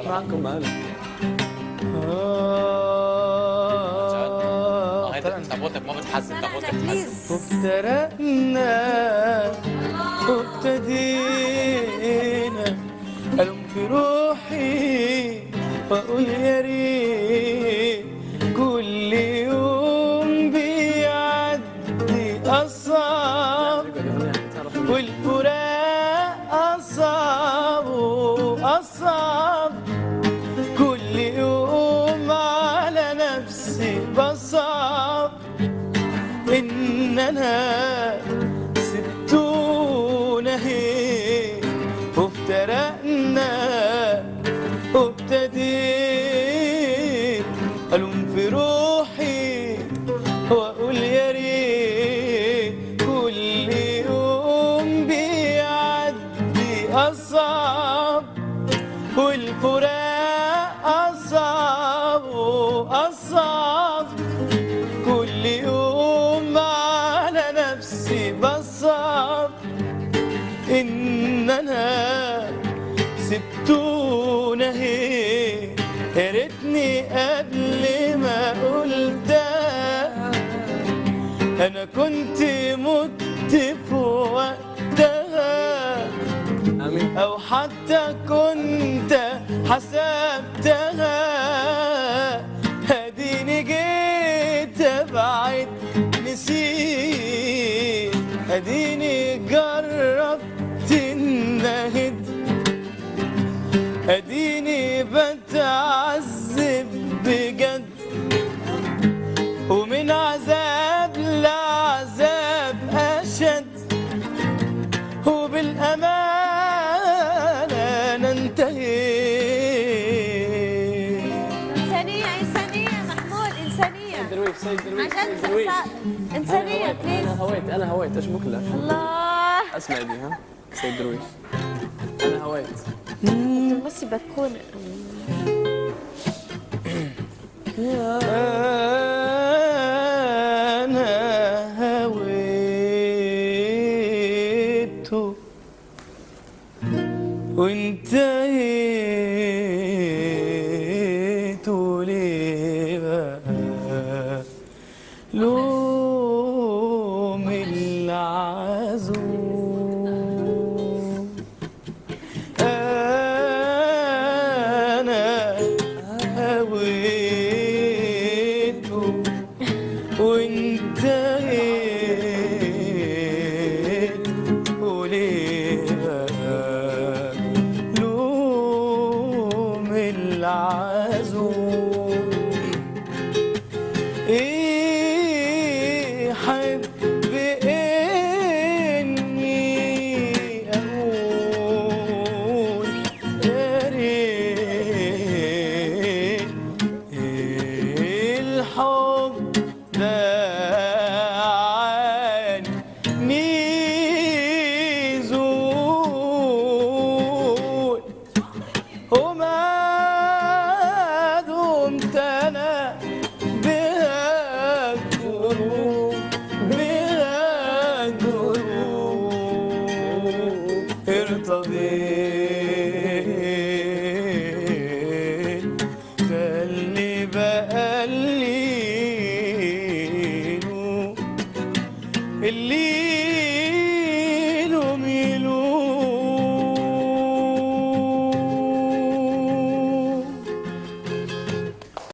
معكم معنا. صوتك ما بتحسن، صوتك وافترقنا وابتدينا ألوم في روحي وأقول يا ريت كل يوم بيعدي أصعب والفراق أصعب وأصعب كل يوم على نفسي بصعب إن أنا سبتونا هيك وافترقنا وابتديت ألوم في روحي وأقول يا ريت كل يوم بيعدي أصعب والفراق أصعب وأصعب كل يوم على نفسي بصعب إن أنا سبتونا هيك يا ريتني قبل ما قلتها أنا كنت مت في وقتها أو حتى كنت حسبتها هديني جيت أبعد نسيت هديني جربت النهد هديني بتعذب بجد ومن عذاب لعذاب أشد وبالأمانة أنا انتهيت. إنسانية محمود، إنسانية. درويش سيد درويش عشان إنسانية بليز. أنا هويت إيش بك لك؟ الله. اسمع لي ها سيد درويش. أنا هويت. بس بتكون أنا هويته وانتهيت ليه بقى لوم العزوم أنا هويته وانتهيت وليه بقى لوم العزوم إيه حب إني أقول يا ريت الحب ده عني يزول وما